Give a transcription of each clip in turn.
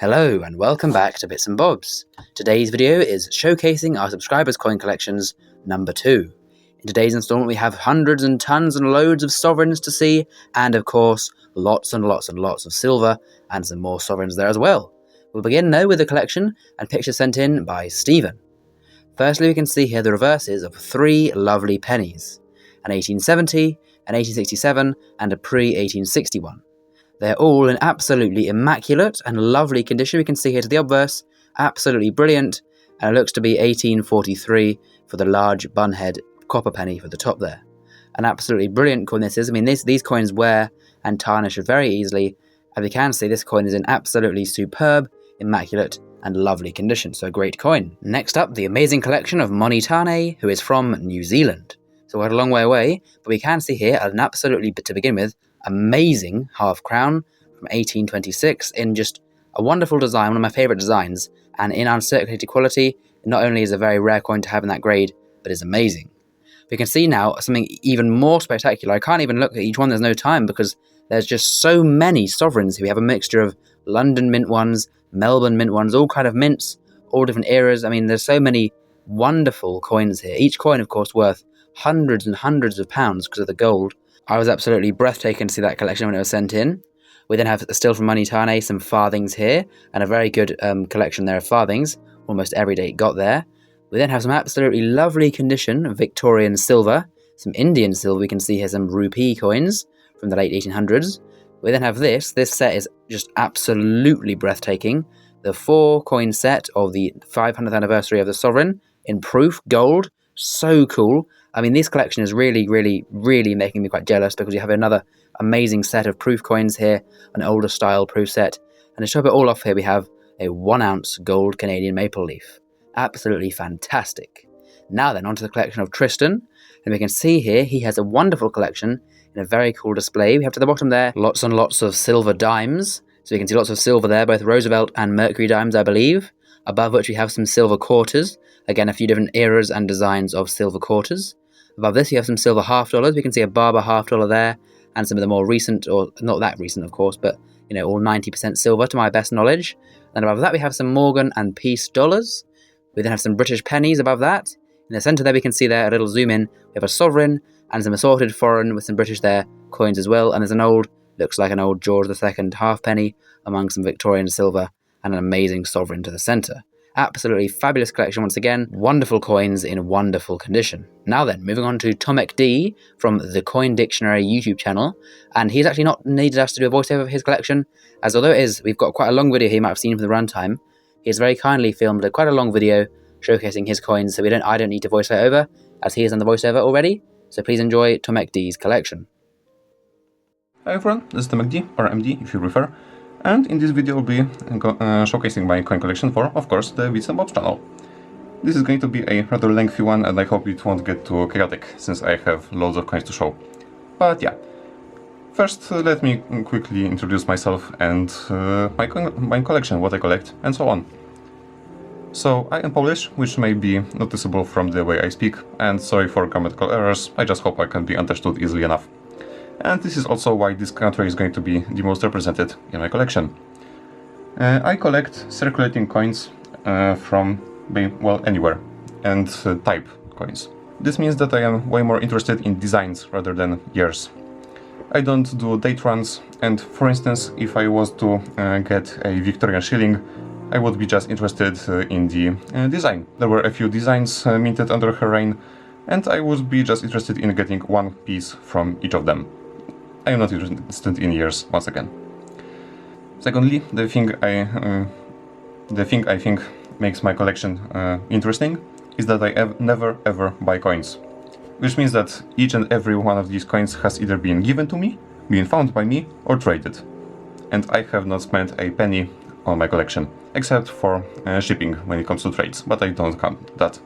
Hello and welcome back to Bits and Bobs. Today's video is showcasing our subscribers' coin collections number 2. In today's installment we have hundreds and tons and loads of sovereigns to see, and of course lots and lots and lots of silver and some more sovereigns there as well. We'll begin now with the collection and pictures sent in by Stephen. Firstly we can see here the reverses of 3 lovely pennies, an 1870, an 1867 and a pre-1861. They're all in absolutely immaculate and lovely condition. We can see here to the obverse, absolutely brilliant, and it looks to be 1843 for the large bunhead copper penny for the top there. An absolutely brilliant coin this is. I mean, these coins wear and tarnish very easily. As you can see, this coin is in absolutely superb, immaculate, and lovely condition, so a great coin. Next up, the amazing collection of Moni Tane, who is from New Zealand. So we're a long way away, but we can see here an absolutely, to begin with, amazing half crown from 1826 in just a wonderful design, one of my favourite designs, and in uncirculated quality. It not only is a very rare coin to have in that grade, but is amazing. We can see now something even more spectacular. I can't even look at each one, there's no time, because there's just so many sovereigns here. We have a mixture of London mint ones, Melbourne mint ones, all kind of mints, all different eras. I mean, there's so many wonderful coins here. Each coin, of course, worth hundreds and hundreds of pounds because of the gold. I was absolutely breathtaking to see that collection when it was sent in. We then have, still from Moni Tane, some farthings here, and a very good collection there of farthings. Almost every day it got there. We then have some absolutely lovely condition Victorian silver, some Indian silver. We can see here some rupee coins from the late 1800s. We then have this. This set is just absolutely breathtaking. The 4-coin set of the 500th anniversary of the sovereign in proof gold. So cool. I mean, this collection is really, really, really making me quite jealous because you have another amazing set of proof coins here, an older style proof set. And to top it all off here, we have a 1-ounce gold Canadian maple leaf. Absolutely fantastic. Now then, onto the collection of Tristan. And we can see here, he has a wonderful collection in a very cool display. We have to the bottom there, lots and lots of silver dimes. So you can see lots of silver there, both Roosevelt and Mercury dimes, I believe. Above which we have some silver quarters. Again, a few different eras and designs of silver quarters. Above this, you have some silver half dollars. We can see a Barber half dollar there, and some of the more recent, or not that recent, of course, but all 90% silver to my best knowledge. And above that, we have some Morgan and Peace dollars. We then have some British pennies above that. In the centre there, we can see there a little zoom in. We have a sovereign and some assorted foreign with some British there coins as well. And there's an old, looks like an old George II halfpenny among some Victorian silver and an amazing sovereign to the centre. Absolutely fabulous collection once again. Wonderful coins in wonderful condition. Now then, moving on to Tomek D from the Coin Dictionary YouTube channel. And he's actually not needed us to do a voiceover of his collection, as although it is, we've got quite a long video he might have seen from the runtime. He has very kindly filmed quite a long video showcasing his coins, so I don't need to voice it over, as he has done the voiceover already. So please enjoy Tomek D's collection. Hi everyone, this is Tomek D, or MD if you prefer. And in this video I'll be showcasing my coin collection for, of course, the Bits and Bobs channel. This is going to be a rather lengthy one, and I hope it won't get too chaotic, since I have loads of coins to show. But yeah, first let me quickly introduce myself and my collection, what I collect, and so on. So, I am Polish, which may be noticeable from the way I speak, and sorry for grammatical errors, I just hope I can be understood easily enough. And this is also why this country is going to be the most represented in my collection. I collect circulating coins from, well, anywhere, and type coins. This means that I am way more interested in designs rather than years. I don't do date runs, and for instance, if I was to get a Victorian shilling, I would be just interested in the design. There were a few designs minted under her reign, and I would be just interested in getting one piece from each of them. I am not interested in years, once again. Secondly, the thing I think makes my collection interesting is that I never ever buy coins. Which means that each and every one of these coins has either been given to me, been found by me, or traded. And I have not spent a penny on my collection, except for shipping when it comes to trades, but I don't count that.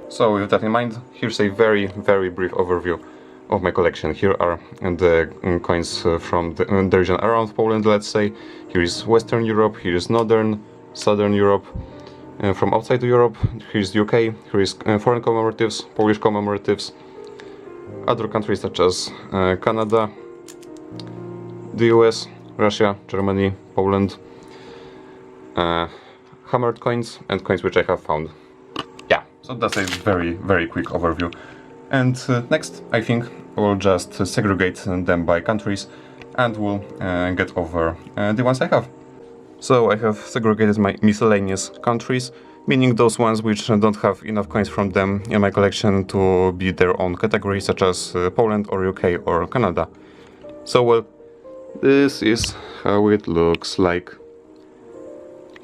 So with that in mind, here's a very, very brief overview of my collection. Here are the coins from the region around Poland, let's say. Here is Western Europe, here is Northern, Southern Europe. From outside Europe, here is UK, here is foreign commemoratives, Polish commemoratives. Other countries such as Canada, the US, Russia, Germany, Poland. hammered coins and coins which I have found. Yeah, so that's a very quick overview. And next, I think we'll just segregate them by countries and we'll get over the ones I have. So I have segregated my miscellaneous countries, meaning those ones which don't have enough coins from them in my collection to be their own category, such as Poland or UK or Canada. So well, this is how it looks like.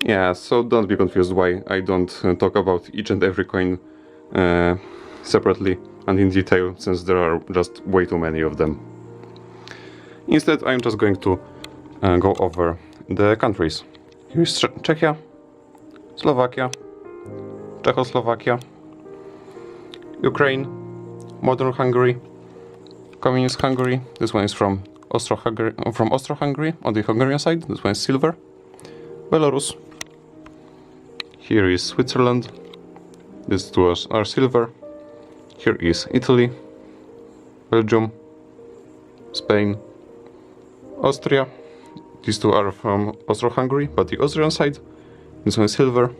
Yeah, so don't be confused why I don't talk about each and every coin separately and in detail, since there are just way too many of them. Instead, I'm just going to go over the countries. Here's Czechia, Slovakia, Czechoslovakia, Ukraine, modern Hungary, communist Hungary. This one is from Austro-Hungary on the Hungarian side. This one is silver. Belarus. Here is Switzerland. These two are silver. Here is Italy, Belgium, Spain, Austria. These two are from Austro-Hungary, but the Austrian side. This one is silver.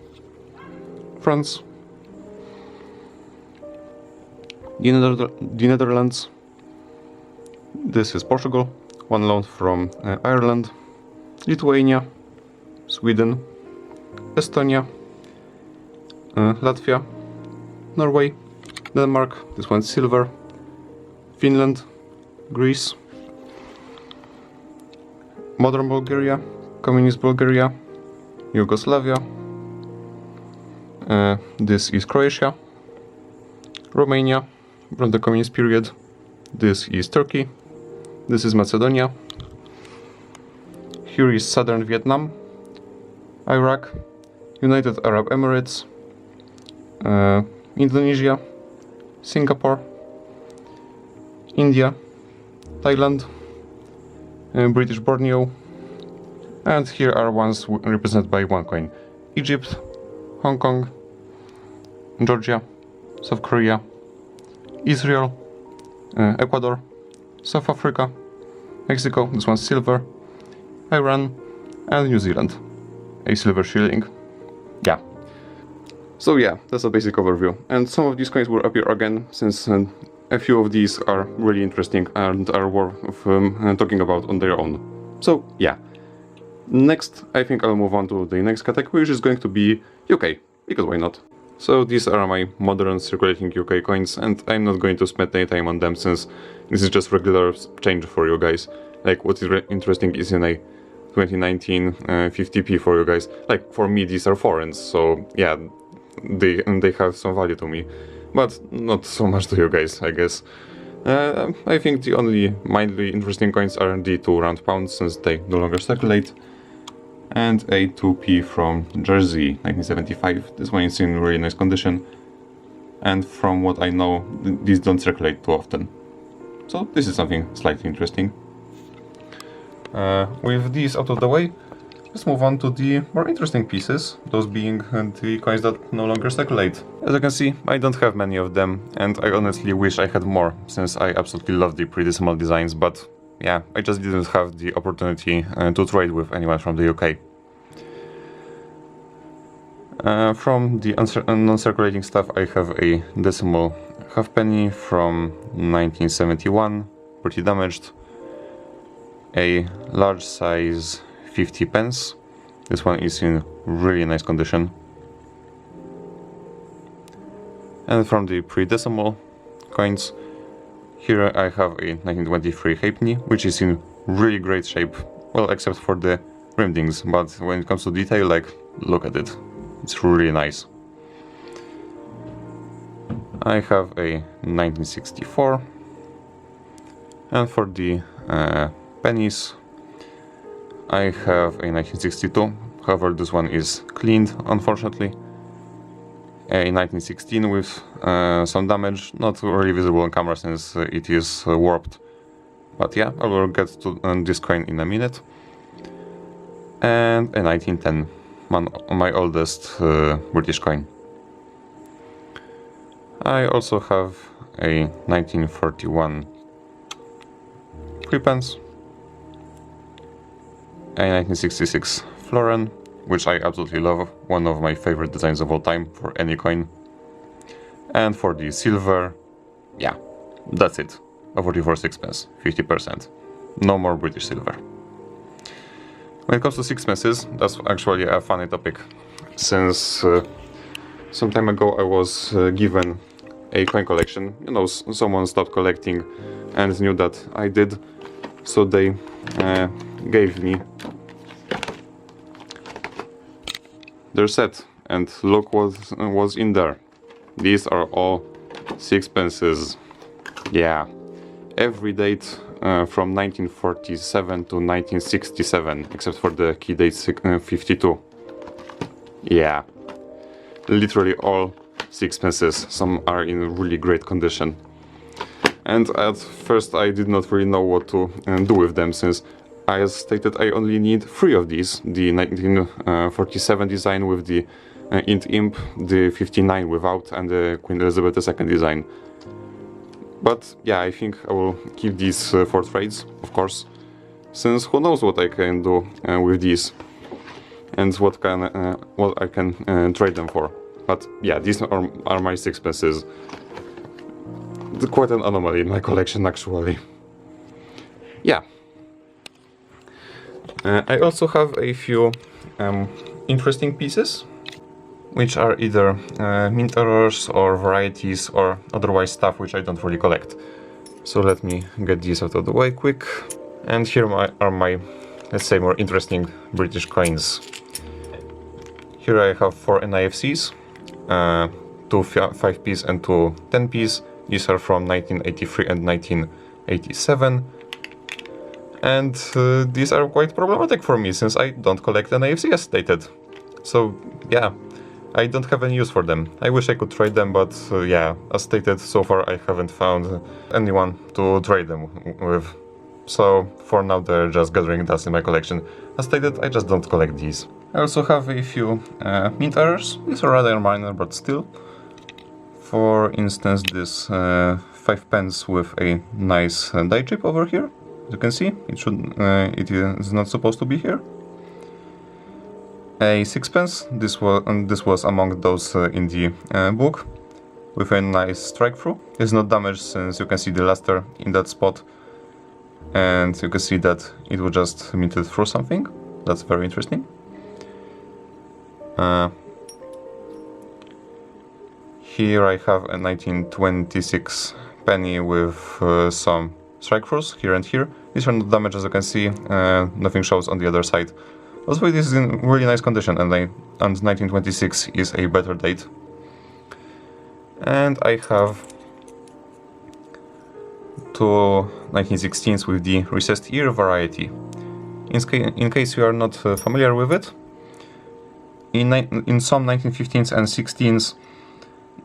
France, the Netherlands. This is Portugal. One loan from Ireland, Lithuania, Sweden, Estonia, Latvia, Norway, Denmark. This one's silver. Finland, Greece, modern Bulgaria, communist Bulgaria, Yugoslavia. This is Croatia, Romania from the communist period. This is Turkey. This is Macedonia. Here is southern Vietnam, Iraq, United Arab Emirates, Indonesia, Singapore, India, Thailand, British Borneo, and here are ones represented by one coin: Egypt, Hong Kong, Georgia, South Korea, Israel, Ecuador, South Africa, Mexico, this one's silver, Iran, and New Zealand, a silver shilling. Yeah. So yeah, that's a basic overview. And some of these coins will appear again, since a few of these are really interesting and are worth talking about on their own. So yeah. Next, I think I'll move on to the next category, which is going to be UK, because why not? So these are my modern circulating UK coins, and I'm not going to spend any time on them, since this is just regular change for you guys. Like, what is interesting is in a 2019 50p for you guys. Like, for me these are foreigns, so yeah, they have some value to me, but not so much to you guys, I guess. I think the only mildly interesting coins are the 2 round pounds, since they no longer circulate, and a 2p from Jersey, 1975. This one is in really nice condition, and from what I know, these don't circulate too often. So this is something slightly interesting. With these out of the way, let's move on to the more interesting pieces, those being the coins that no longer circulate. As you can see, I don't have many of them, and I honestly wish I had more, since I absolutely love the pre-decimal designs, but yeah, I just didn't have the opportunity to trade with anyone from the UK. From the non-circulating stuff, I have a decimal halfpenny from 1971, pretty damaged. A large size 50 pence. This one is in really nice condition. And from the pre-decimal coins, here I have a 1923 halfpenny, which is in really great shape, well, except for the rimdings, but when it comes to detail, like, look at it, it's really nice. I have a 1964, and for the pennies, I have a 1962, however this one is cleaned, unfortunately. A 1916 with some damage, not really visible on camera since it is warped. But yeah, I will get to this coin in a minute. And a 1910, my oldest British coin. I also have a 1941 3 pence, a 1966 florin, which I absolutely love, one of my favorite designs of all time for any coin. And for the silver, yeah, that's it. A 44 sixpence, 50%. No more British silver. When it comes to sixpences, that's actually a funny topic, since some time ago I was given a coin collection. You know, someone stopped collecting and knew that I did, so they gave me their set, and look what was in there. These are all sixpences. Yeah, every date from 1947 to 1967, except for the key date 52. Yeah, literally all sixpences. Some are in really great condition. And at first I did not really know what to do with them, since as stated I only need 3 of these. The 1947 design with the int imp, the 59 without, and the Queen Elizabeth II design. But yeah, I think I will keep these for trades, of course, since who knows what I can do with these and what I can trade them for. But yeah, these are my sixpences. Quite an anomaly in my collection, actually. Yeah. I also have a few interesting pieces, which are either mint errors or varieties or otherwise stuff which I don't really collect. So let me get these out of the way quick. And here are my, let's say, more interesting British coins. Here I have 4 NIFCs, 2 5p's and 2 10p's. These are from 1983 and 1987. And these are quite problematic for me, since I don't collect NIFC as stated. So yeah, I don't have any use for them. I wish I could trade them, but yeah, as stated, so far I haven't found anyone to trade them with. So for now they're just gathering dust in my collection. As stated, I just don't collect these. I also have a few mint errors. These are rather minor, but still. For instance, this 5 pence with a nice die chip over here. As you can see, it is not supposed to be here. A 6pence. This was among those in the book, with a nice strike through. It's not damaged, since you can see the luster in that spot, and you can see that it was just minted through something. That's very interesting. Here I have a 1926 penny with some strike throughs here and here. These are not damaged, as you can see, nothing shows on the other side. Also, this is in really nice condition, and 1926 is a better date. And I have 2 1916s with the recessed ear variety. In case you are not familiar with it, in some 1915s and 16s,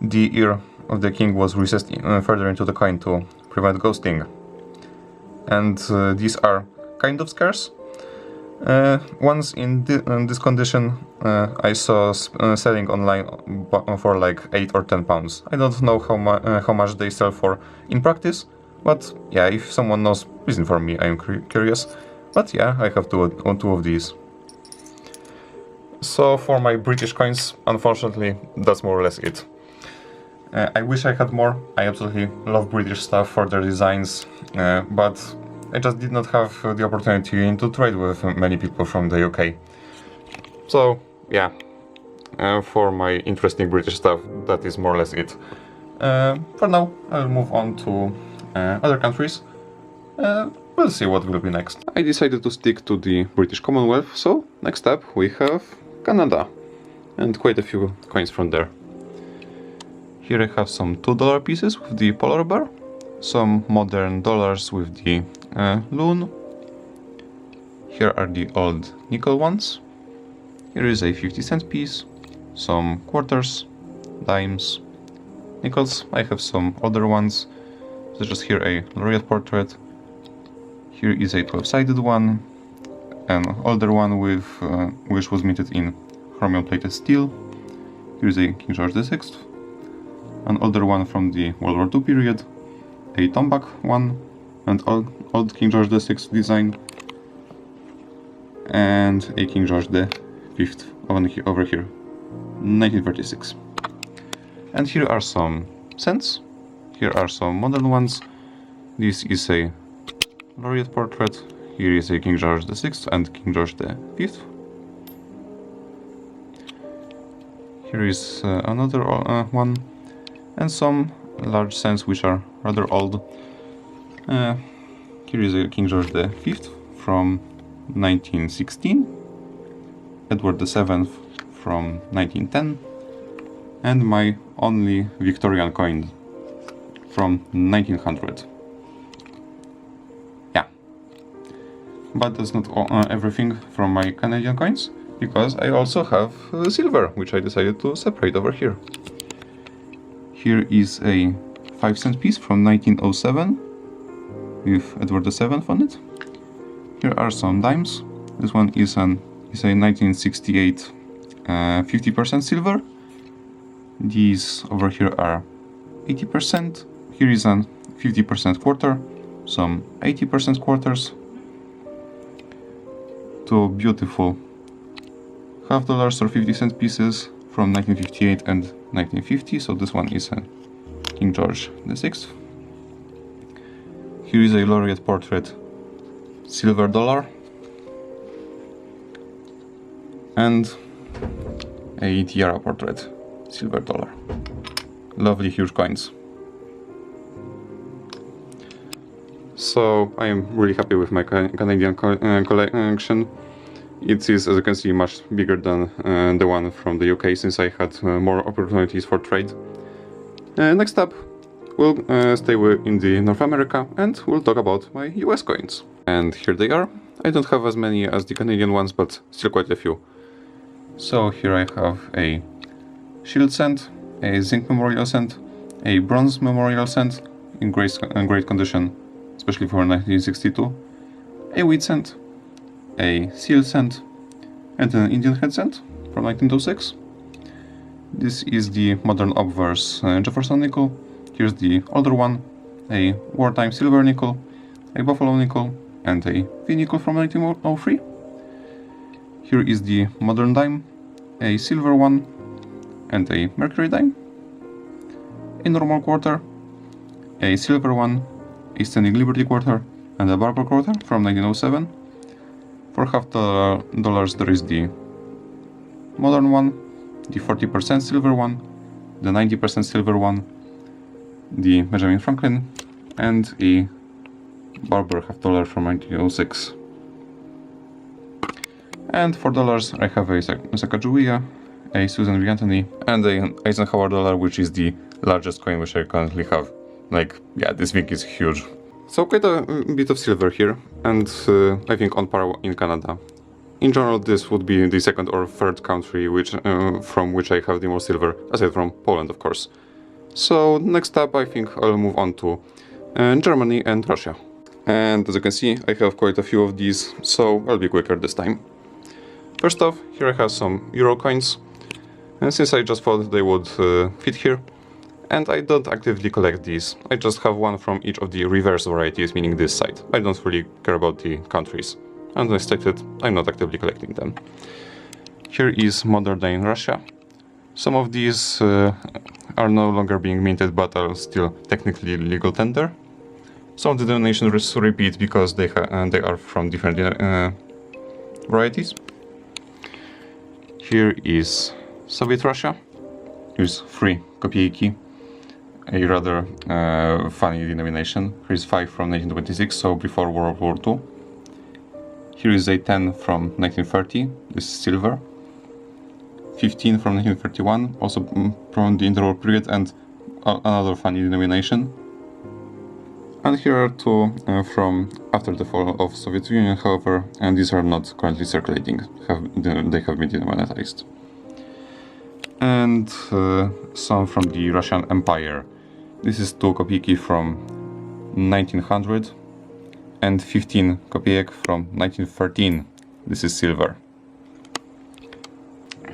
the ear of the king was recessed further into the coin to prevent ghosting. And these are kind of scarce. Once in this condition I saw selling online for like 8 or 10 pounds. I don't know how much they sell for in practice, but yeah, if someone knows, please inform me, I am curious. But yeah, I have two of these. So for my British coins, unfortunately, that's more or less it. I wish I had more. I absolutely love British stuff for their designs, but I just did not have the opportunity to trade with many people from the UK. So yeah, for my interesting British stuff, that is more or less it. For now, I'll move on to other countries. We'll see what will be next. I decided to stick to the British Commonwealth, so next up we have Canada, and quite a few coins from there. Here I have some $2 pieces with the polar bear, some modern dollars with the loon. Here are the old nickel ones. Here is a 50-cent piece, some quarters, dimes, nickels. I have some older ones, such as here a laureate portrait. Here is a 12-sided one, an older one with which was minted in chromium plated steel. Here is a King George VI, an older one from the World War II period, a tomback one, and old King George VI design, and a King George V 5th over here, 1936. And here are some cents. Here are some modern ones. This is a laureate portrait. Here is a King George VI and King George V. Here is another one, and some large cents which are rather old. Here is a King George V from 1916, Edward VII from 1910, and my only Victorian coin from 1900. Yeah, but that's not everything from my Canadian coins, because I also have silver, which I decided to separate over here. Here is a 5-cent piece from 1907 with Edward VII on it. Here are some dimes. This one is a 1968 50% silver. These over here are 80%. Here is a 50% quarter, some 80% quarters. Two beautiful half dollars or 50-cent pieces from 1958 and 1950. So this one is a King George VI. Here is a laureate portrait, silver dollar, and a tiara portrait, silver dollar. Lovely huge coins. So I am really happy with my Canadian collection. It is, as you can see, much bigger than the one from the UK, since I had more opportunities for trade. Next up, we'll stay in the North America, and we'll talk about my US coins. And here they are. I don't have as many as the Canadian ones, but still quite a few. So here I have a shield cent, a zinc memorial cent, a bronze memorial cent in great condition, especially for 1962, a wheat cent, a seal cent, and an Indian head cent from 1906. This is the modern obverse Jefferson nickel. Here's the older one, a wartime silver nickel, a buffalo nickel, and a V nickel from 1903. Here is the modern dime, a silver one, and a mercury dime, a normal quarter, a silver one, a standing liberty quarter, and a barber quarter from 1907. For half dollars there is the modern one, the 40% silver one, the 90% silver one, the Benjamin Franklin, and a barber half dollar from 1906. And for dollars I have a Sacagawea, a Susan B. Anthony, and an Eisenhower dollar, which is the largest coin which I currently have. Like, yeah, this thing is huge. So quite a bit of silver here, and I think on par in Canada. In general, this would be the second or third country from which I have the most silver, aside from Poland, of course. So next up, I think I'll move on to Germany and Russia. And as you can see, I have quite a few of these, so I'll be quicker this time. First off, here I have some euro coins, and since I just thought they would fit here. And I don't actively collect these, I just have one from each of the reverse varieties, meaning this side. I don't really care about the countries. And as stated, I'm not actively collecting them. Here is modern day in Russia. Some of these are no longer being minted, but are still technically legal tender. Some of the denominations repeat because they are from different varieties. Here is Soviet Russia. Here's 3 kopieki. A rather funny denomination. Here's 5 from 1926, so before World War II. Here is a 10 from 1930, this is silver. 15 from 1931, also from the interwar period, and another funny denomination. And here are 2 from after the fall of Soviet Union, however, and these are not currently circulating. They have been demonetized. And some from the Russian Empire. This is 2 kopieki from 1900 and 15 kopiek from 1913. This is silver.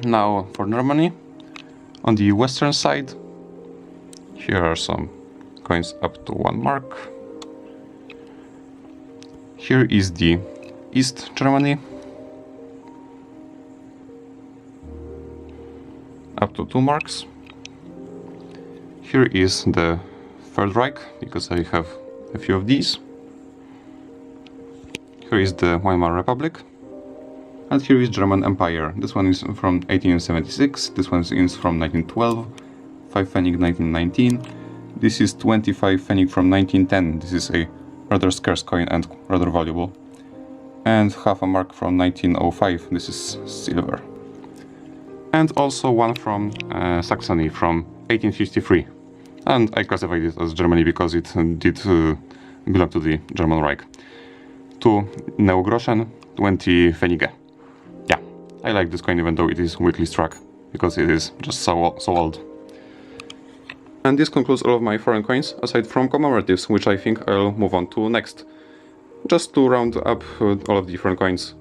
Now for Germany, on the western side, here are some coins up to 1 mark. Here is the East Germany. up to 2 marks. Here is the Third Reich, because I have a few of these. Here is the Weimar Republic. And here is German Empire. This one is from 1876, this one is from 1912, 5 Pfennig 1919. This is 25 Pfennig from 1910. This is a rather scarce coin and rather valuable. And half a mark from 1905. This is silver. And also one from Saxony from 1853. And I classified it as Germany because it did belong to the German Reich. 2 Neogroschen, 20 Pfennige. Yeah, I like this coin even though it is weakly struck, because it is just so old. And this concludes all of my foreign coins, aside from commemoratives, which I think I'll move on to next. Just to round up all of the foreign coins.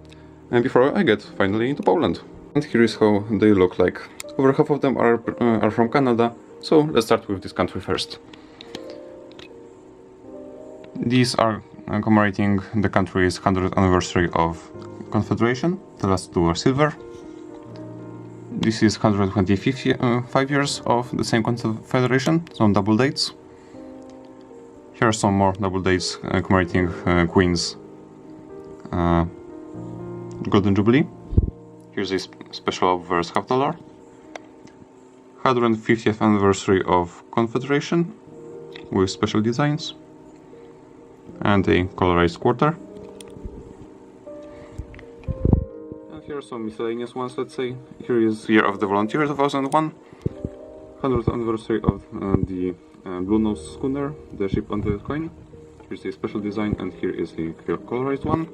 And before I get finally into Poland. And here is how they look like. Over half of them are from Canada, so let's start with this country first. These are commemorating the country's 100th anniversary of Confederation. The last 2 are silver. This is 125 years of the same Confederation, some double dates. Here are some more double dates commemorating Queen's Golden Jubilee. Here's a special obverse $50. 150th anniversary of Confederation with special designs. And a colorized quarter. And here are some miscellaneous ones, let's say. Here is Year of the Volunteer 2001. 100th anniversary of the Blue Nose schooner, the ship on the coin. Here's a special design, and here is a colorized one.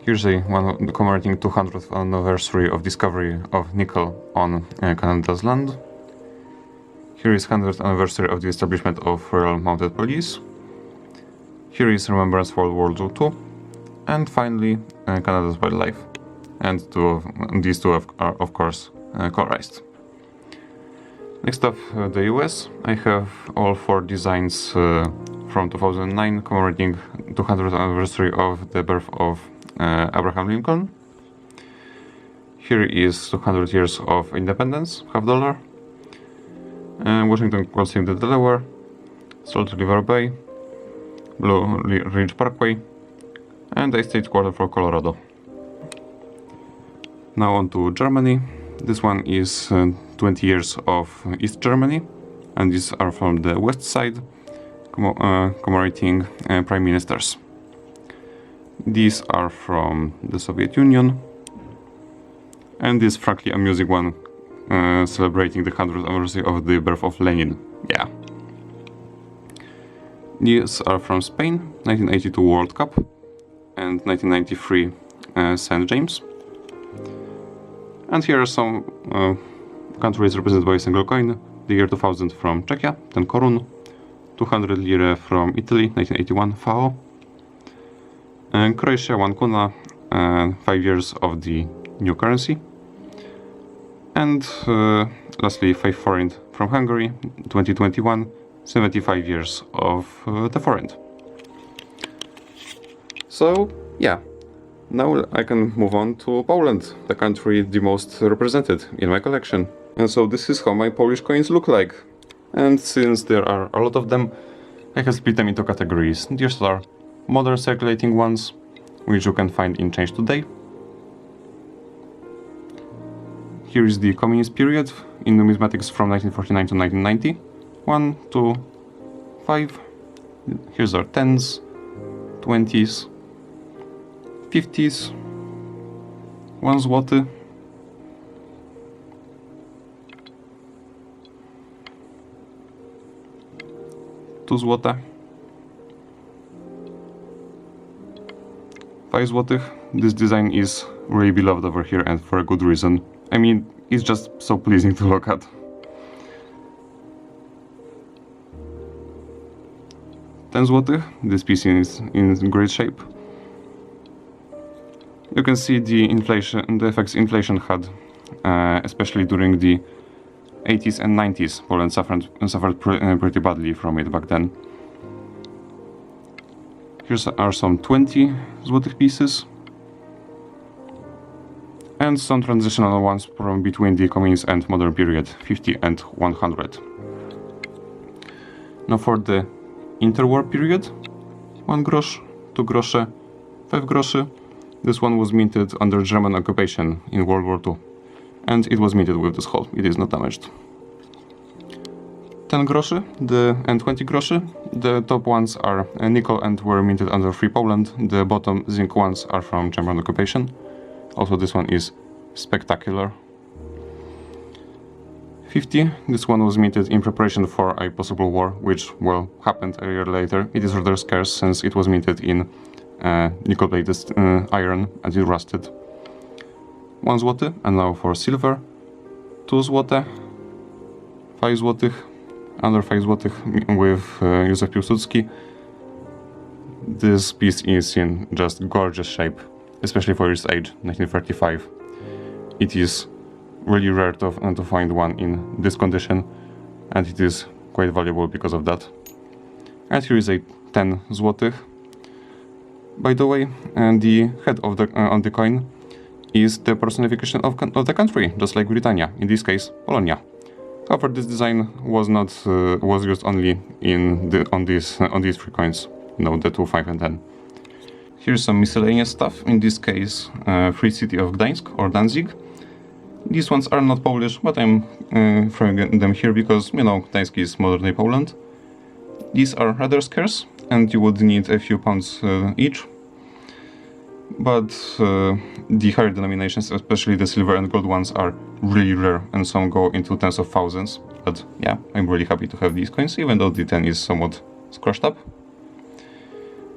Here's a one commemorating 200th anniversary of discovery of nickel on Canada's land. Here is 100th anniversary of the establishment of Royal Mounted Police. Here is Remembrance for World War II. And finally, Canada's wildlife. And these two are of course colorized. Next up, the US. I have all 4 designs from 2009 commemorating 200th anniversary of the birth of Abraham Lincoln. Here is 200 years of independence, $50. Washington crossing the Delaware, Salt River Bay, Blue Ridge Parkway, and a state quarter for Colorado. Now on to Germany. This one is 20 years of East Germany, and these are from the west side, commemorating prime ministers. These are from the Soviet Union, and this frankly amusing one celebrating the 100th anniversary of the birth of Lenin. Yeah. These are from Spain, 1982 World Cup and 1993 St. James. And here are some countries represented by a single coin. The year 2000 from Czechia, 10 korun. 200 lire from Italy, 1981 FAO. And Croatia, 1 kuna, 5 years of the new currency. And lastly, 5 forint from Hungary, 2021, 75 years of the forint. So, yeah, now I can move on to Poland, the country the most represented in my collection. And so this is how my Polish coins look like. And since there are a lot of them, I have split them into categories. These are modern circulating ones, which you can find in Change Today. Here is the communist period in numismatics from 1949 to 1990. 1, 2, 5. Here's our 10s, 20s, 50s, 1 złoty, $2 złotych, 5 złotych. This design is really beloved over here, and for a good reason. I mean, it's just so pleasing to look at. 10 złotych. This piece is in great shape. You can see the effects inflation had, especially during the 80s and 90s. Poland suffered pretty badly from it back then. Here are some 20 złotych pieces. and some transitional ones from between the communist and modern period, 50 and 100. Now for the interwar period, 1 grosz, 2 grosze, 5 groszy. This one was minted under German occupation in World War II, and it was minted with this hole, it is not damaged. 10 groszy and 20 groszy, the top ones are nickel and were minted under Free Poland, the bottom zinc ones are from German occupation. Also this one is spectacular. 50, this one was minted in preparation for a possible war, which, well, happened a year later. It is rather scarce since it was minted in nickel-plated iron and it rusted. 1 złoty, and now for silver. 2 złote, 5 złotych, under 5 złotych with Józef Piłsudski. This piece is in just gorgeous shape, especially for its age, 1935. It is really rare to find one in this condition, and it is quite valuable because of that. And here is a 10 złotych. By the way, the head of on the coin is the personification of the country, just like Britannia, in this case, Polonia. However, this design was not was used only on these 3 coins, the 2, 5, and 10. Here's some miscellaneous stuff. In this case, Free City of Gdańsk or Danzig. These ones are not Polish, but I'm throwing them here because, Gdańsk is modern-day Poland. These are rather scarce, and you would need a few pounds each. But the higher denominations, especially the silver and gold ones, are really rare, and some go into tens of thousands. But yeah, I'm really happy to have these coins, even though the 10 is somewhat scratched up.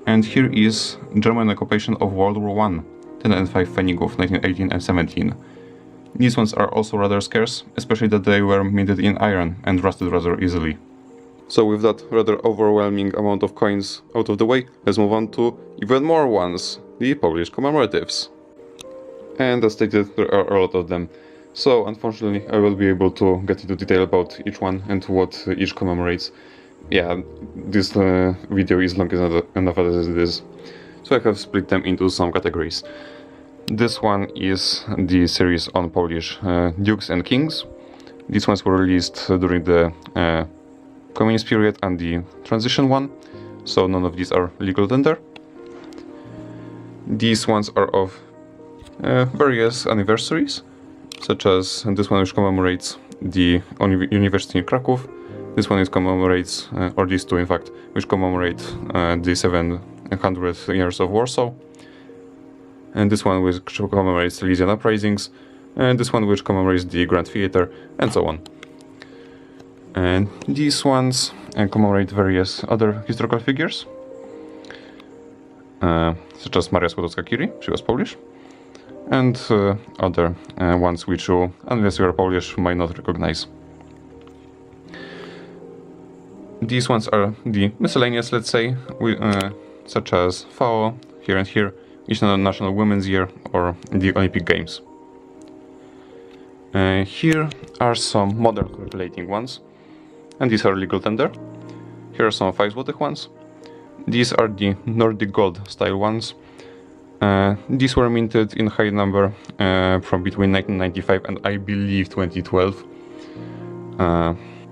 And here is German occupation of World War I, 10 and 5 Pfennigów, 1918 and 17. These ones are also rather scarce, especially that they were minted in iron and rusted rather easily. So with that rather overwhelming amount of coins out of the way, let's move on to even more ones, the Polish commemoratives. And as stated, there are a lot of them. So unfortunately I will be able to get into detail about each one and what each commemorates. Yeah, this video is long enough as it is. So I have split them into some categories. This one is the series on Polish dukes and kings. These ones were released during the communist period and the transition one, so none of these are legal tender. These ones are of various anniversaries, such as this one which commemorates the University in Kraków. This one commemorates, or these two in fact, which commemorate the 700 years of Warsaw. And this one which commemorates Silesian uprisings, and this one which commemorates the Grand Theatre, and so on. And these ones commemorate various other historical figures, such as Maria Skłodowska-Curie, she was Polish, and other ones which you, unless you are Polish, might not recognize. These ones are the miscellaneous, let's say, such as FAO, here and here, International Women's Year, or the Olympic Games. Here are some modern circulating ones, and these are legal tender. Here are some 5 złotych ones. These are the Nordic Gold style ones. These were minted in high number from between 1995 and I believe 2012.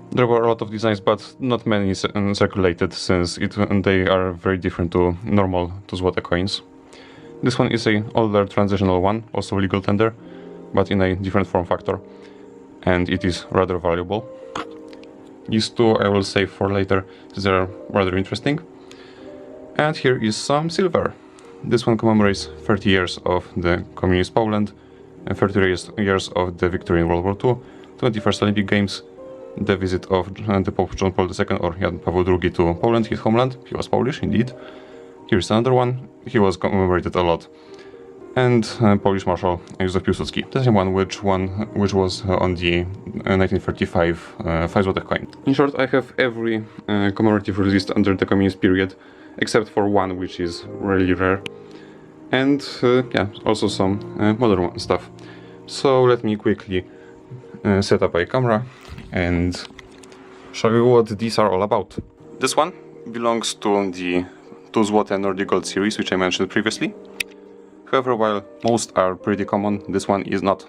There were a lot of designs, but not many circulated, since they are very different to normal 2 złote coins. This one is an older transitional one, also legal tender, but in a different form factor, and it is rather valuable. These two I will save for later, since they are rather interesting. And here is some silver. This one commemorates 30 years of the communist Poland, and 30 years of the victory in World War II, 21st Olympic Games, the visit of the Pope John Paul II, or Jan Paweł II, to Poland, his homeland. He was Polish, indeed. Here's another one. He was commemorated a lot. And Polish Marshal Józef Piłsudski, the same one which was on the 1935 5 złotych coin. In short, I have every commemorative released under the communist period, except for one which is really rare, and yeah, also some modern stuff. So let me quickly set up a camera and show you what these are all about. This one belongs to the 2 złote Nordic Gold series, which I mentioned previously. However, while most are pretty common, this one is not.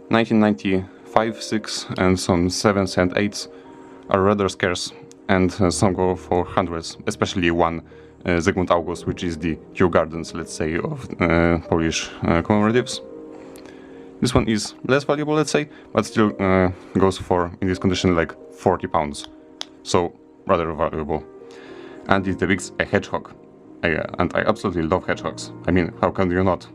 1995, 6 and some 7s and 8s are rather scarce, and some go for hundreds, especially one Zygmunt August, which is the Kew Gardens, let's say, of Polish commemoratives. This one is less valuable, let's say, but still goes for, in this condition, like 40 pounds. So, rather valuable. And it depicts a hedgehog. And I absolutely love hedgehogs. I mean, how can you not?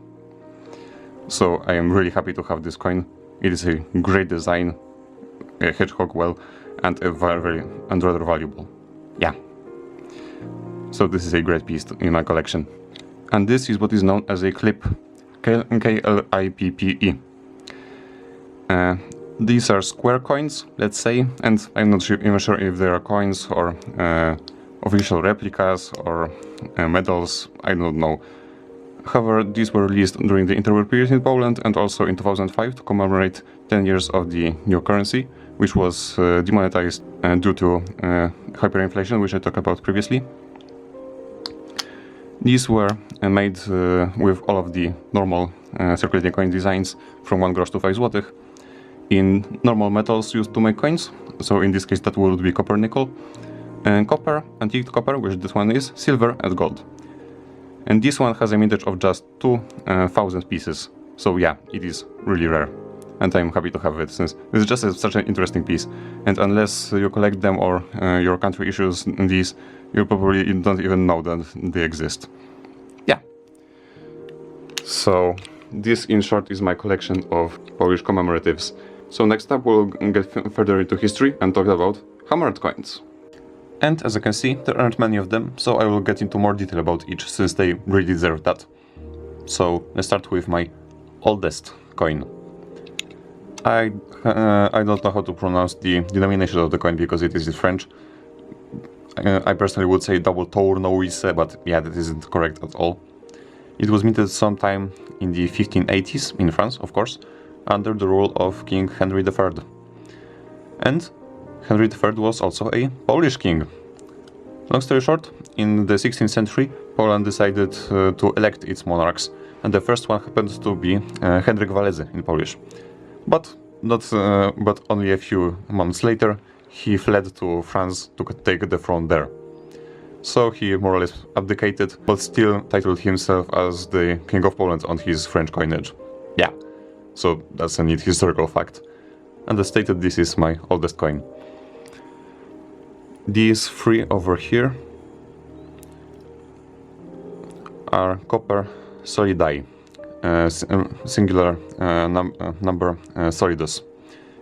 So, I am really happy to have this coin. It is a great design, a hedgehog well, and rather valuable. Yeah. So this is a great piece in my collection. And this is what is known as a clip, Klippe. These are square coins, let's say, and I'm not even sure if they are coins or official replicas or medals, I don't know. However, these were released during the interwar period in Poland and also in 2005 to commemorate 10 years of the new currency, which was demonetized due to hyperinflation, which I talked about previously. These were made with all of the normal circulating coin designs from 1 grosz to 5 złotych in normal metals used to make coins. So in this case that would be copper, nickel, and copper, antique copper, which this one is, silver and gold. And this one has a mintage of just 2,000 pieces. So yeah, it is really rare. And I'm happy to have it, since it's just such an interesting piece. And unless you collect them or your country issues these, you probably don't even know that they exist. Yeah. So this, in short, is my collection of Polish commemoratives. So next up we'll get further into history and talk about hammered coins. And as you can see, there aren't many of them, so I will get into more detail about each, since they really deserve that. So let's start with my oldest coin. I don't know how to pronounce the denomination of the coin because it is in French. I personally would say double tournoise, but yeah, that isn't correct at all. It was minted sometime in the 1580s in France, of course, under the rule of King Henry III. And Henry III was also a Polish king. Long story short, in the 16th century, Poland decided to elect its monarchs, and the first one happened to be Henryk Walezy in Polish. But only a few months later, he fled to France to take the throne there. So he more or less abdicated, but still titled himself as the King of Poland on his French coinage. Yeah, so that's a neat historical fact. And as stated, this is my oldest coin. These three over here are copper solidi, singular number solidus.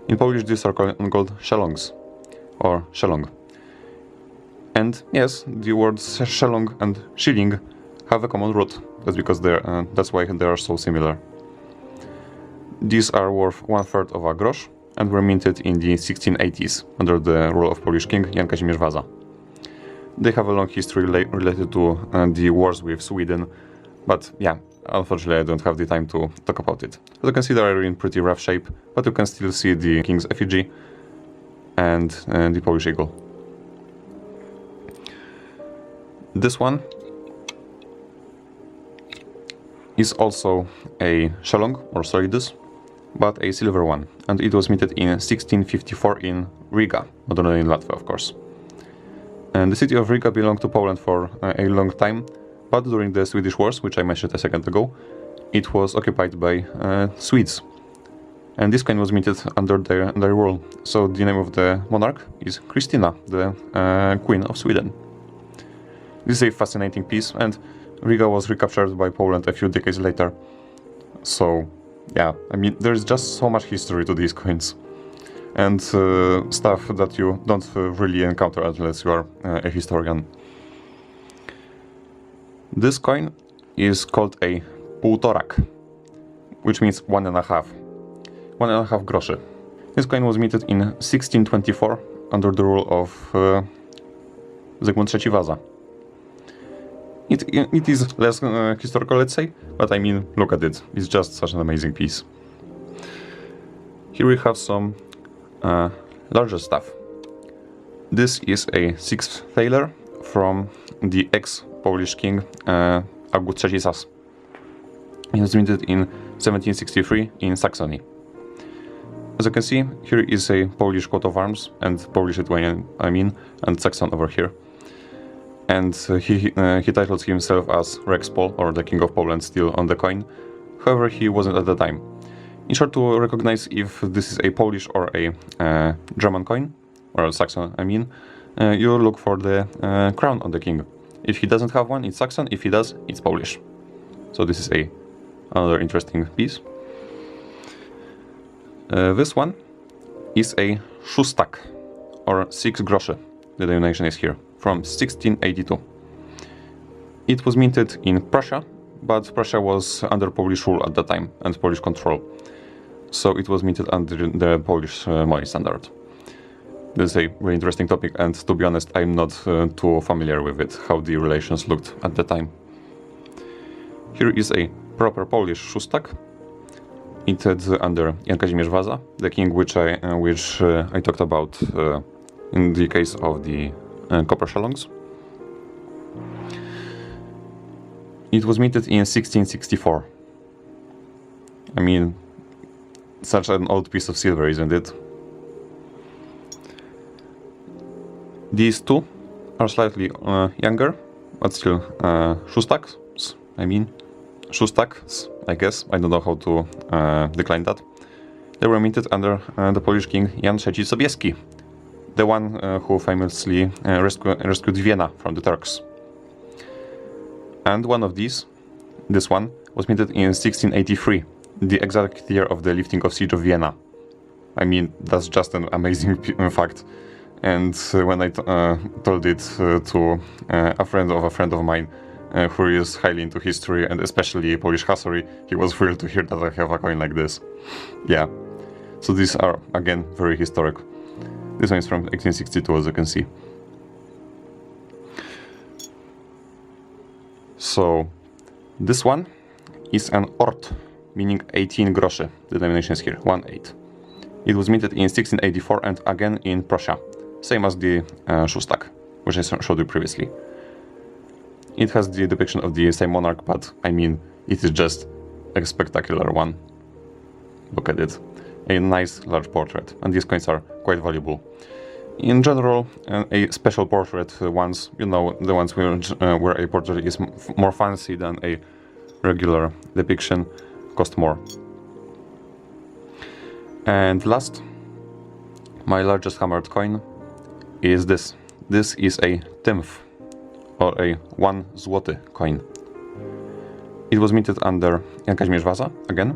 In Polish these are called szelongs, or szelong. And yes, the words szelong and shilling have a common root. That's because that's why they are so similar. These are worth 1/3 of a grosz and were minted in the 1680s under the rule of Polish king Jan Kazimierz Waza. They have a long history related to the wars with Sweden, but yeah, unfortunately I don't have the time to talk about it. As you can see, they are in pretty rough shape, but you can still see the king's effigy and the Polish eagle. This one is also a szelong or solidus, but a silver one, and it was minted in 1654 in Riga, modern in Latvia, of course. And the city of Riga belonged to Poland for a long time, but during the Swedish Wars, which I mentioned a second ago, it was occupied by Swedes. And this coin was minted under their rule, so the name of the monarch is Christina, the Queen of Sweden. This is a fascinating piece, and Riga was recaptured by Poland a few decades later. So, yeah, I mean, there's just so much history to these coins. And stuff that you don't really encounter unless you are a historian. This coin is called a półtorak, which means 1.5. 1.5 groszy. This coin was minted in 1624 under the rule of Zygmunt III Waza. It is less historical, let's say, but I mean, look at it. It's just such an amazing piece. Here we have some larger stuff. This is a 6th thaler from the ex-Polish king August III Sas. It was minted in 1763 in Saxony. As you can see, here is a Polish coat of arms, and Polish-Lithuanian, and Saxon over here. And he titles himself as Rex Pol, or the King of Poland, still on the coin. However, he wasn't at the time. In short, to recognize if this is a Polish or a German coin, or Saxon, you look for the crown on the king. If he doesn't have one, it's Saxon. If he does, it's Polish. So this is another interesting piece. This one is a szóstak, or 6 grosze, the denomination is here, from 1682. It was minted in Prussia, but Prussia was under Polish rule at the time and Polish control. So it was minted under the Polish money standard. This is a very interesting topic, and to be honest, I'm not too familiar with it, how the relations looked at the time. Here is a proper Polish szóstak, minted under Jan Kazimierz Waza, the king which I talked about in the case of the copper szalongs. It was minted in 1664. I mean, such an old piece of silver, isn't it? These two are slightly younger, but still szóstaks, szóstaks, I guess. I don't know how to decline that. They were minted under the Polish king Jan III Sobieski, the one who famously rescued Vienna from the Turks. And one of these, this one, was minted in 1683, the exact year of the lifting of siege of Vienna. I mean, that's just an amazing fact. And when I told it to a friend of mine who is highly into history and especially Polish history, he was thrilled to hear that I have a coin like this. Yeah, so these are again very historic. This one is from 1862, as you can see. So this one is an ort, meaning 18 grosze. The denomination is here, 1/8. It was minted in 1684 and again in Prussia, same as the szóstak, which I showed you previously. It has the depiction of the same monarch, but I mean, it is just a spectacular one. Look at it. A nice large portrait, and these coins are quite valuable. In general, a special portrait ones, you know, the ones where a portrait is more fancy than a regular depiction, cost more. And last, my largest hammered coin is this. This is a tymf, or a 1 złoty coin. It was minted under Jan Kazimierz Waza, again,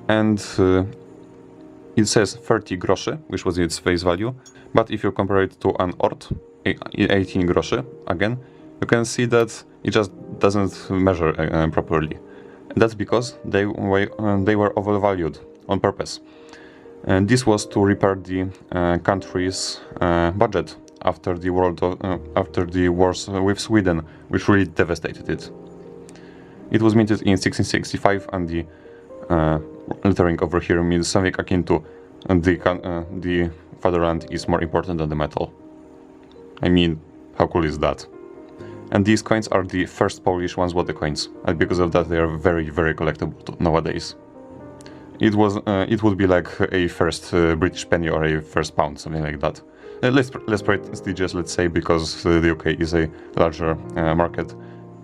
and it says 30 groszy, which was its face value, but if you compare it to an ort, 18 groszy, again, you can see that it just doesn't measure properly. And that's because they were overvalued on purpose. And this was to repair the country's budget after the wars with Sweden, which really devastated it. It was minted in 1665, and the lettering over here means something akin to the fatherland is more important than the metal. I mean, how cool is that? And these coins are the first Polish 1 złoty coins, and because of that they are very, very collectible nowadays. It would be like a first British penny or a first pound, something like that. Less prestigious, let's say, because the UK is a larger market,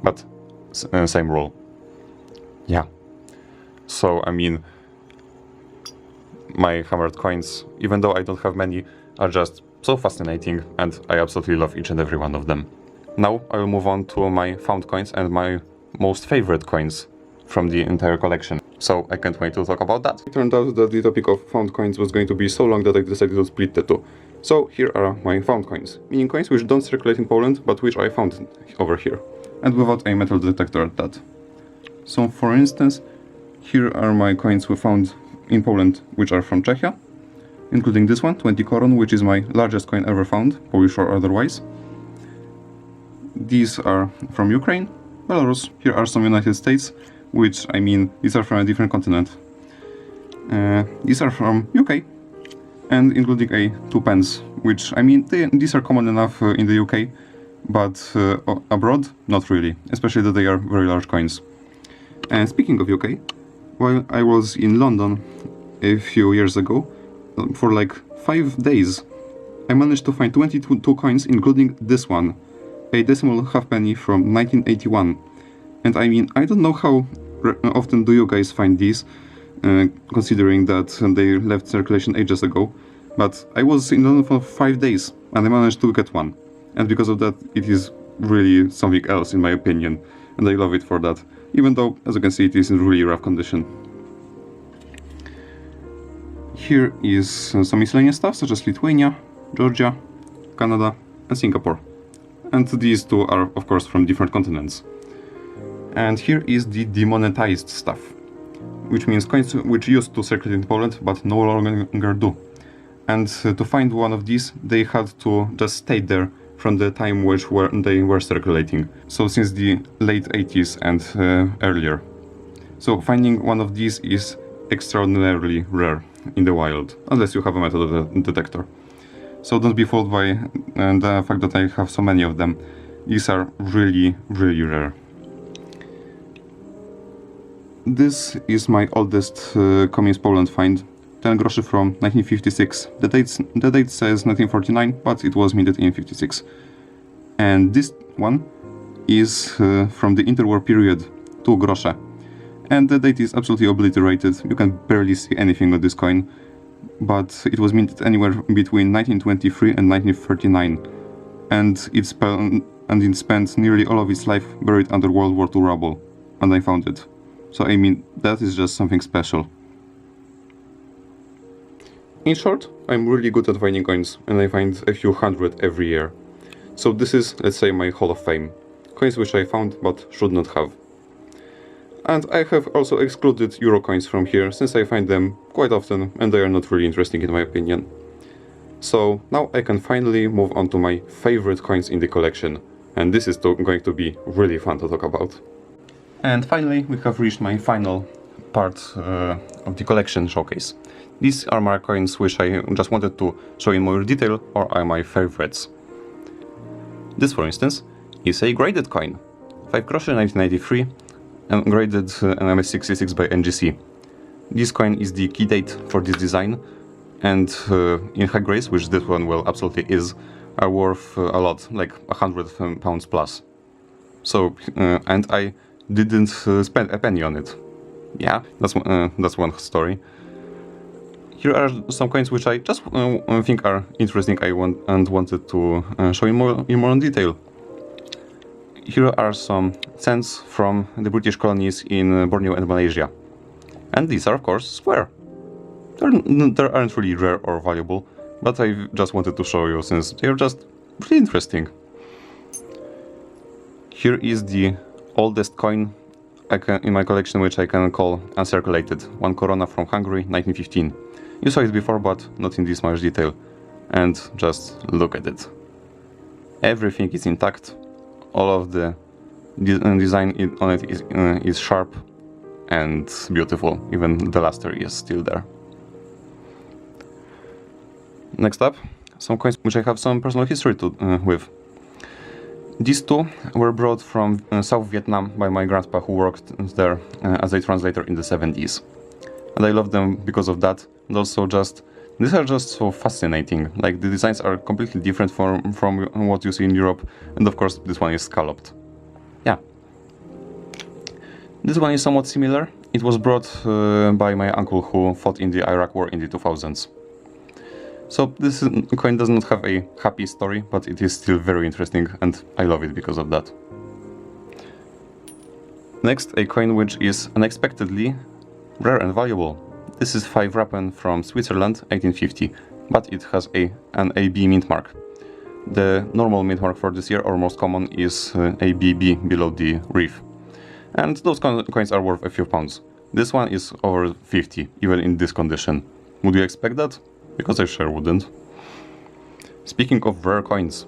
but same role. Yeah. So, I mean, my hammered coins, even though I don't have many, are just so fascinating, and I absolutely love each and every one of them. Now I will move on to my found coins and my most favorite coins from the entire collection. So I can't wait to talk about that. It turned out that the topic of found coins was going to be so long that I decided to split the two. So here are my found coins, meaning coins which don't circulate in Poland, but which I found over here. And without a metal detector at that. So for instance, here are my coins we found in Poland, which are from Czechia, including this one, 20 koron, which is my largest coin ever found, Polish or otherwise. These are from Ukraine, Belarus. Here are some United States, which, I mean, these are from a different continent. These are from UK, and including a 2 pence, which, I mean, these are common enough in the UK, but abroad, not really, especially that they are very large coins. And speaking of UK, while I was in London a few years ago, for like 5 days, I managed to find 22 coins, including this one, a decimal halfpenny from 1981. And I mean, I don't know how often do you guys find these, considering that they left circulation ages ago, but I was in London for 5 days and I managed to get one. And because of that, it is really something else in my opinion, and I love it for that, even though, as you can see, it is in really rough condition. Here is some miscellaneous stuff, such as Lithuania, Georgia, Canada, and Singapore. And these two are, of course, from different continents. And here is the demonetized stuff, which means coins which used to circulate in Poland, but no longer do. And to find one of these, they had to just stay there from the time which they were circulating. So since the late 80s and earlier. So finding one of these is extraordinarily rare in the wild, unless you have a metal detector. So don't be fooled by the fact that I have so many of them. These are really, really rare. This is my oldest Communist Poland find, 10 groszy from 1956. The date says 1949, but it was minted in 56. And this one is from the interwar period, 2 grosze. And the date is absolutely obliterated. You can barely see anything on this coin, but it was minted anywhere between 1923 and 1939, and it spent nearly all of its life buried under World War II rubble, and I found it. So I mean, that is just something special. In short, I'm really good at finding coins, and I find a few hundred every year. So this is, let's say, my Hall of Fame. Coins which I found but should not have. And I have also excluded Euro coins from here, since I find them quite often and they are not really interesting in my opinion. So now I can finally move on to my favorite coins in the collection, and this is going to be really fun to talk about. And finally we have reached my final part of the collection showcase. These are my coins which I just wanted to show in more detail, or are my favorites. This, for instance, is a graded coin, 5 groszy 1993, and graded MS66 by NGC. This coin is the key date for this design, and in high grades, which this one well absolutely is, are worth a lot, like £100 plus. So, and I didn't spend a penny on it. Yeah, that's one story. Here are some coins which I just think are interesting. I wanted to show in more detail. Here are some cents from the British colonies in Borneo and Malaysia. And these are, of course, square. They aren't really rare or valuable, but I just wanted to show you since they are just really interesting. Here is the oldest coin in my collection, which I can call uncirculated. 1 korona from Hungary, 1915. You saw it before, but not in this much detail. And just look at it. Everything is intact. All of the design on it is sharp and beautiful. Even the luster is still there. Next up, some coins which I have some personal history with. These two were brought from South Vietnam by my grandpa, who worked there as a translator in the 70s. And I love them because of that, and also these are just so fascinating. Like, the designs are completely different from what you see in Europe, and of course this one is scalloped. Yeah. This one is somewhat similar. It was brought by my uncle who fought in the Iraq War in the 2000s. So this coin does not have a happy story, but it is still very interesting, and I love it because of that. Next, a coin which is unexpectedly rare and valuable. This is 5 rappen from Switzerland, 1850, but it has an AB mint mark. The normal mint mark for this year, or most common, is a BB below the reef. And those coins are worth a few pounds. This one is over 50, even in this condition. Would you expect that? Because I sure wouldn't. Speaking of rare coins,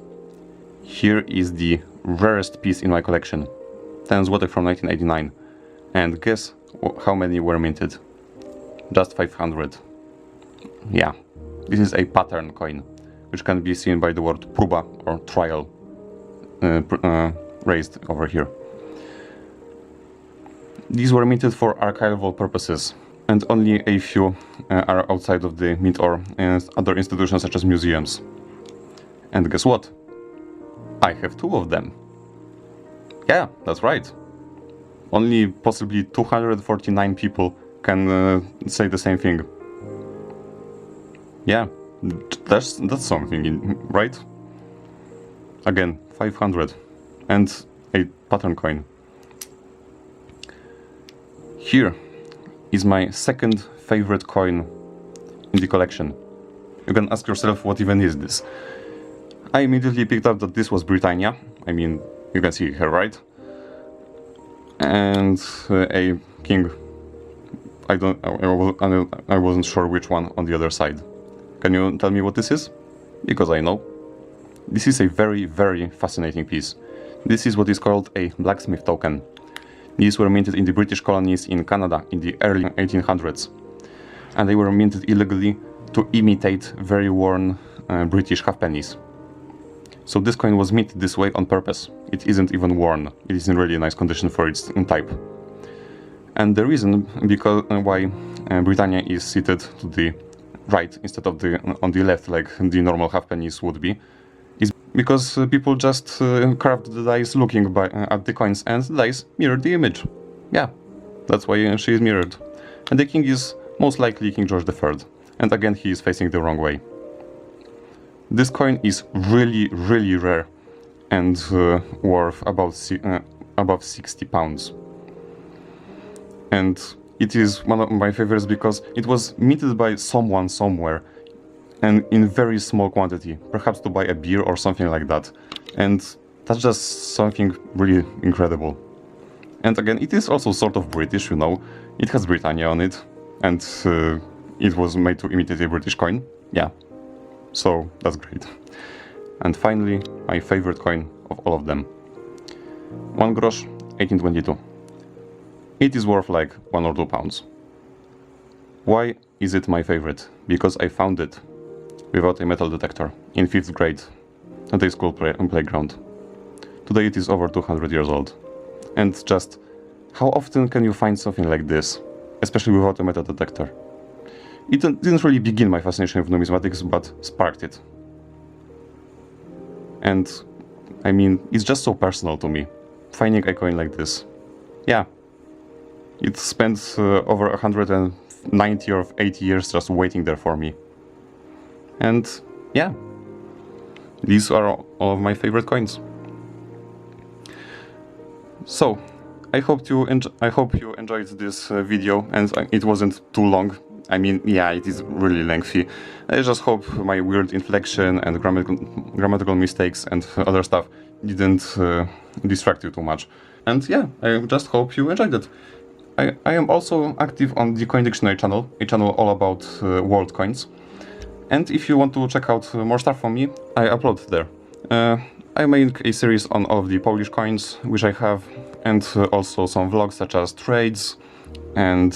here is the rarest piece in my collection. 10 zł from 1989. And guess how many were minted? Just 500. Yeah, this is a pattern coin, which can be seen by the word próba or trial raised over here. These were minted for archival purposes, and only a few are outside of the mint or other institutions such as museums. And guess what? I have 2 of them. Yeah, that's right. Only possibly 249 people can say the same thing. Yeah, that's something, right? Again, 500 and a pattern coin. Here is my second favorite coin in the collection. You can ask yourself, what even is this? I immediately picked up that this was Britannia. I mean, you can see here, right? And a king. I wasn't sure which one on the other side. Can you tell me what this is? Because I know. This is a very, very fascinating piece. This is what is called a blacksmith token. These were minted in the British colonies in Canada in the early 1800s. And they were minted illegally to imitate very worn British halfpennies. So this coin was minted this way on purpose. It isn't even worn. It is in really nice condition for its type. And the reason why Britannia is seated to the right instead of on the left like the normal halfpennies would be, is because people just carved the dice looking at the coins, and the dice mirrored the image. Yeah, that's why she is mirrored. And the king is most likely King George III. And again, he is facing the wrong way. This coin is really, really rare and worth above 60 pounds. And it is one of my favorites because it was minted by someone somewhere and in very small quantity, perhaps to buy a beer or something like that. And that's just something really incredible. And again, it is also sort of British, you know. It has Britannia on it, and it was made to imitate a British coin. Yeah, so that's great. And finally, my favorite coin of all of them. 1 grosz, 1822. It is worth like 1 or 2 pounds. Why is it my favorite? Because I found it without a metal detector in 5th grade at a school playground. Today it is over 200 years old. And just, how often can you find something like this, especially without a metal detector? It didn't really begin my fascination with numismatics, but sparked it. And, I mean, it's just so personal to me, finding a coin like this. Yeah, it spent over 190 or 80 years just waiting there for me. And, yeah, these are all of my favorite coins. So, I hope you enjoyed this video, and it wasn't too long. I mean, yeah, it is really lengthy. I just hope my weird inflection and grammatical mistakes and other stuff didn't distract you too much. And yeah, I just hope you enjoyed it. I am also active on the Coin Dictionary channel, a channel all about world coins. And if you want to check out more stuff from me, I upload there. I make a series on all of the Polish coins, which I have, and also some vlogs such as trades and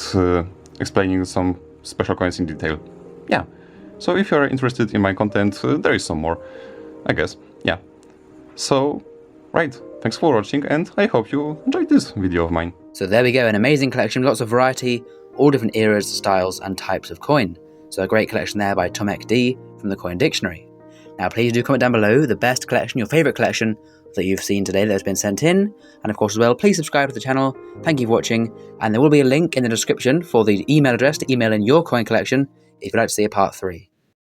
explaining some special coins in detail. Yeah, so if you're interested in my content, there is some more, I guess. Yeah, so, right, thanks for watching, and I hope you enjoyed this video of mine. So there we go, an amazing collection, lots of variety, all different eras, styles and types of coin. So a great collection there by Tomek D from the Coin Dictionary. Now please do comment down below the best collection, your favourite collection that you've seen today that has been sent in. And of course as well, please subscribe to the channel. Thank you for watching. And there will be a link in the description for the email address to email in your coin collection if you'd like to see a part 3.